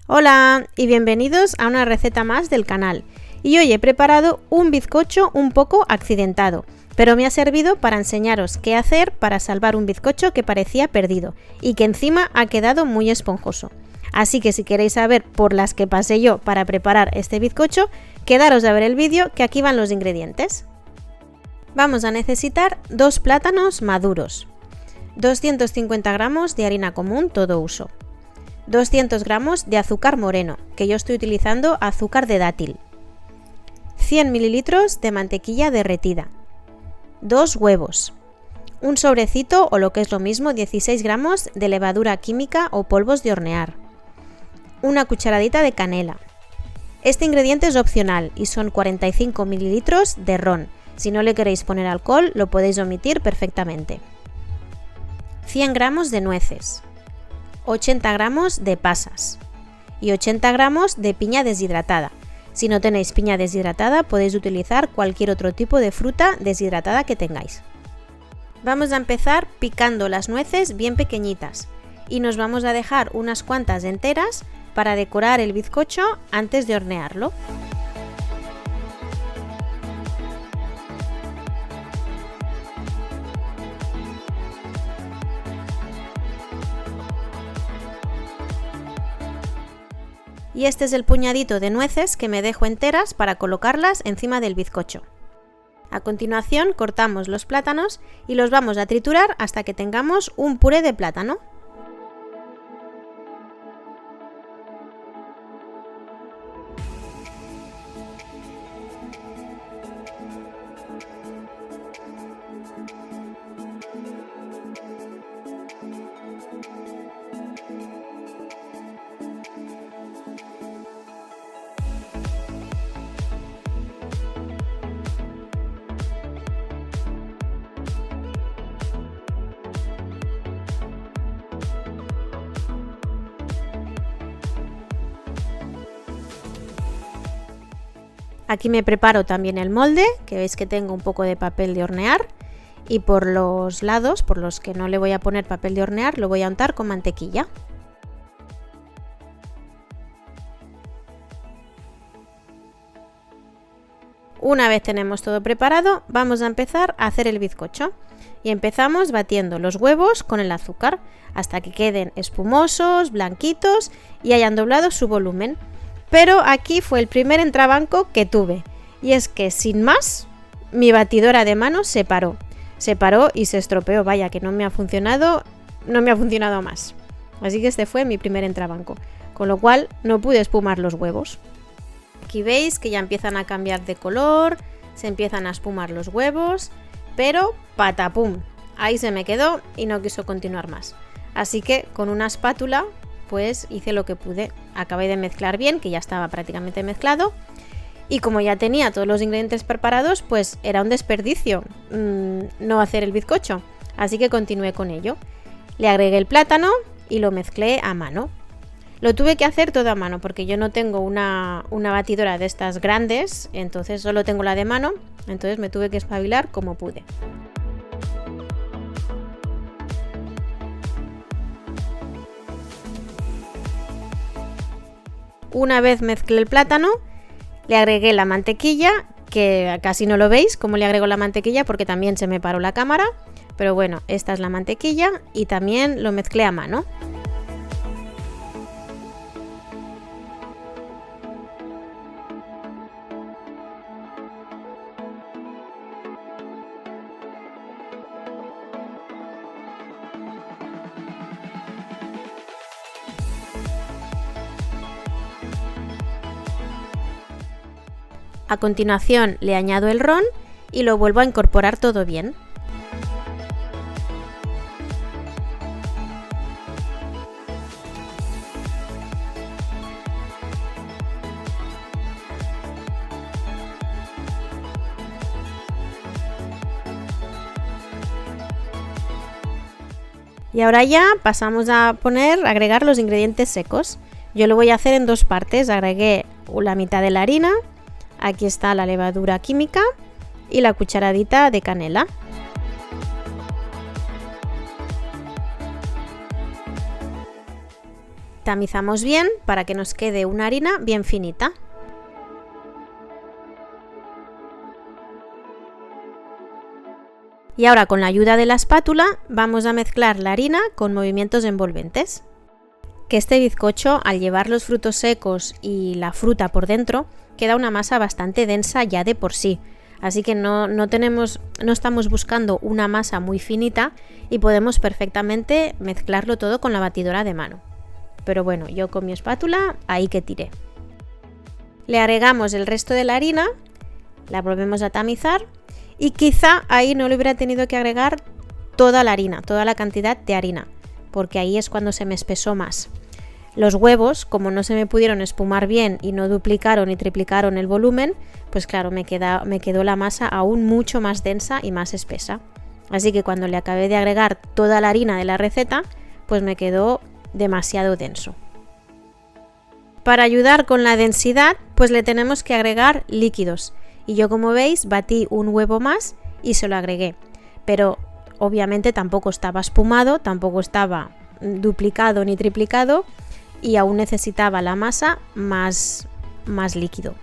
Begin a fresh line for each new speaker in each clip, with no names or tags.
Hola y bienvenidos a una receta más del canal. Y hoy he preparado un bizcocho un poco accidentado, pero me ha servido para enseñaros qué hacer para salvar un bizcocho que parecía perdido y que encima ha quedado muy esponjoso. Así que si queréis saber por las que pasé yo para preparar este bizcocho, quedaros a ver el vídeo, que aquí van los ingredientes. Vamos a necesitar 2 plátanos maduros, 250 gramos de harina común todo uso, 200 gramos de azúcar moreno, que yo estoy utilizando azúcar de dátil, 100 mililitros de mantequilla derretida, 2 huevos, un sobrecito o lo que es lo mismo 16 gramos de levadura química o polvos de hornear, una cucharadita de canela. Este ingrediente es opcional y son 45 mililitros de ron. Si no le queréis poner alcohol, lo podéis omitir perfectamente. 100 gramos de nueces, 80 gramos de pasas y 80 gramos de piña deshidratada. Si no tenéis piña deshidratada, podéis utilizar cualquier otro tipo de fruta deshidratada que tengáis. Vamos a empezar picando las nueces bien pequeñitas y nos vamos a dejar unas cuantas enteras para decorar el bizcocho antes de hornearlo. Y este es el puñadito de nueces que me dejo enteras para colocarlas encima del bizcocho. A continuación cortamos los plátanos y los vamos a triturar hasta que tengamos un puré de plátano. Aquí me preparo también el molde, que veis que tengo un poco de papel de hornear, y por los lados, por los que no le voy a poner papel de hornear, lo voy a untar con mantequilla. Una vez tenemos todo preparado, vamos a empezar a hacer el bizcocho. Y empezamos batiendo los huevos con el azúcar hasta que queden espumosos, blanquitos y hayan doblado su volumen. Pero aquí fue el primer entrebanco que tuve, y es que sin más, mi batidora de mano se paró y se estropeó. Vaya, que no me ha funcionado más. Así que este fue mi primer entrebanco, con lo cual no pude espumar los huevos. Aquí veis que ya empiezan a cambiar de color, se empiezan a espumar los huevos, pero patapum, ahí se me quedó y no quiso continuar más. Así que con una espátula pues hice lo que pude. Acabé de mezclar bien, que ya estaba prácticamente mezclado, y como ya tenía todos los ingredientes preparados, pues era un desperdicio no hacer el bizcocho, así que continué con ello. Le agregué el plátano y lo mezclé a mano. Lo tuve que hacer todo a mano porque yo no tengo una batidora de estas grandes, entonces solo tengo la de mano, entonces me tuve que espabilar como pude. Una vez mezclé el plátano, le agregué la mantequilla, que casi no lo veis cómo le agrego la mantequilla porque también se me paró la cámara, pero bueno, esta es la mantequilla y también lo mezclé a mano. A continuación le añado el ron y lo vuelvo a incorporar todo bien. Y ahora ya pasamos a agregar los ingredientes secos. Yo lo voy a hacer en 2 partes. Agregué la mitad de la harina, aquí está la levadura química y la cucharadita de canela. Tamizamos bien para que nos quede una harina bien finita. Y ahora con la ayuda de la espátula vamos a mezclar la harina con movimientos envolventes. Que este bizcocho, al llevar los frutos secos y la fruta por dentro, queda una masa bastante densa ya de por sí. Así que no estamos buscando una masa muy finita y podemos perfectamente mezclarlo todo con la batidora de mano. Pero bueno, yo con mi espátula ahí que tiré. Le agregamos el resto de la harina, la volvemos a tamizar y quizá ahí no le hubiera tenido que agregar toda la harina, toda la cantidad de harina, porque ahí es cuando se me espesó más. Los huevos, como no se me pudieron espumar bien y no duplicaron y triplicaron el volumen, pues claro, me quedó la masa aún mucho más densa y más espesa. Así que cuando le acabé de agregar toda la harina de la receta, pues me quedó demasiado denso. Para ayudar con la densidad, pues le tenemos que agregar líquidos. Y yo, como veis, batí un huevo más y se lo agregué. Pero obviamente tampoco estaba espumado, tampoco estaba duplicado ni triplicado y aún necesitaba la masa más líquido.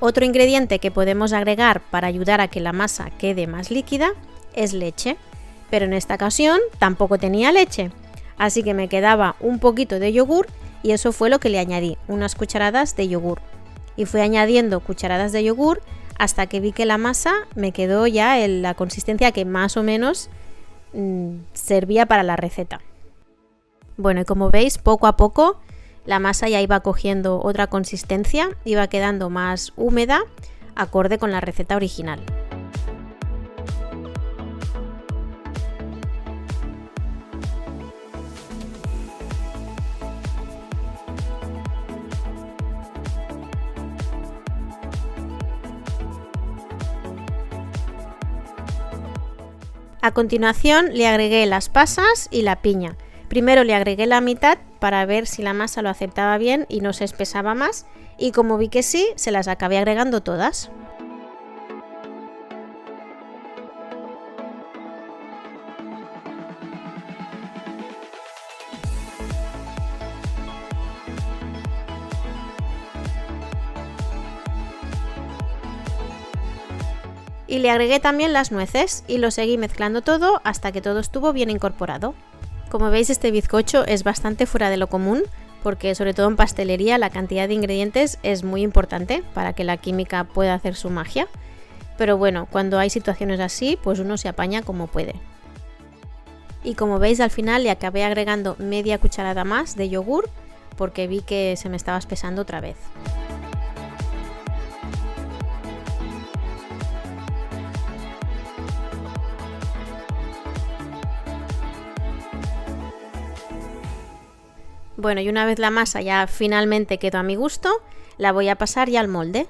Otro ingrediente que podemos agregar para ayudar a que la masa quede más líquida es leche, pero en esta ocasión tampoco tenía leche, así que me quedaba un poquito de yogur y eso fue lo que le añadí, unas cucharadas de yogur. Y fui añadiendo cucharadas de yogur hasta que vi que la masa me quedó ya en la consistencia que más o menos servía para la receta. Bueno, y como veis, poco a poco la masa ya iba cogiendo otra consistencia, iba quedando más húmeda, acorde con la receta original. A continuación le agregué las pasas y la piña. Primero le agregué la mitad para ver si la masa lo aceptaba bien y no se espesaba más, y como vi que sí, se las acabé agregando todas. Y le agregué también las nueces y lo seguí mezclando todo hasta que todo estuvo bien incorporado. Como veis, este bizcocho es bastante fuera de lo común porque, sobre todo en pastelería, la cantidad de ingredientes es muy importante para que la química pueda hacer su magia. Pero bueno, cuando hay situaciones así, pues uno se apaña como puede. Y como veis, al final le acabé agregando media cucharada más de yogur porque vi que se me estaba espesando otra vez. Bueno, y una vez la masa ya finalmente quedó a mi gusto, la voy a pasar ya al molde.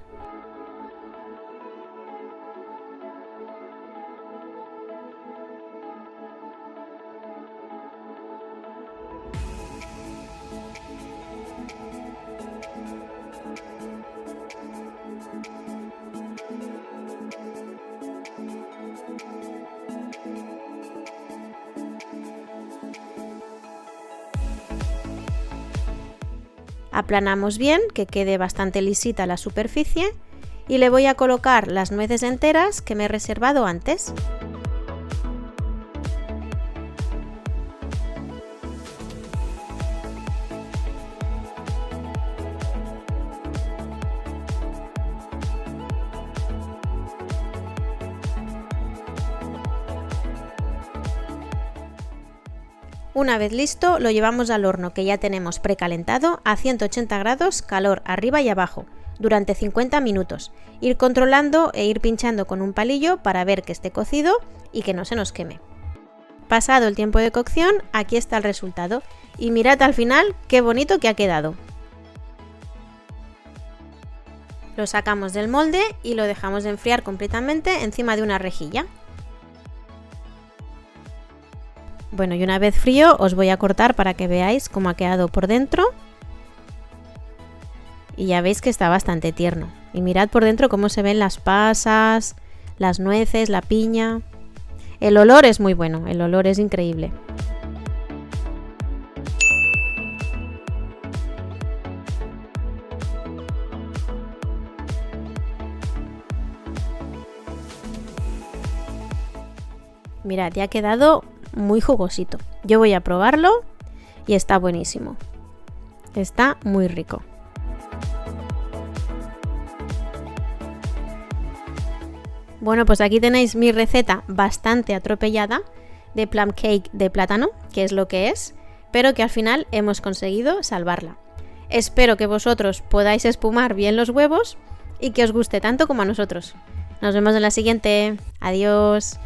Aplanamos bien, que quede bastante lisita la superficie, y le voy a colocar las nueces enteras que me he reservado antes. Una vez listo, lo llevamos al horno que ya tenemos precalentado a 180 grados, calor arriba y abajo, durante 50 minutos. Ir controlando e ir pinchando con un palillo para ver que esté cocido y que no se nos queme. Pasado el tiempo de cocción, aquí está el resultado. Y mirad al final qué bonito que ha quedado. Lo sacamos del molde y lo dejamos de enfriar completamente encima de una rejilla. Bueno, y una vez frío os voy a cortar para que veáis cómo ha quedado por dentro. Y ya veis que está bastante tierno. Y mirad por dentro cómo se ven las pasas, las nueces, la piña. El olor es muy bueno, el olor es increíble. Mirad, ya ha quedado muy jugosito. Yo voy a probarlo y está buenísimo. Está muy rico. Bueno, pues aquí tenéis mi receta bastante atropellada de plum cake de plátano, que es lo que es, pero que al final hemos conseguido salvarla. Espero que vosotros podáis espumar bien los huevos y que os guste tanto como a nosotros. Nos vemos en la siguiente. Adiós.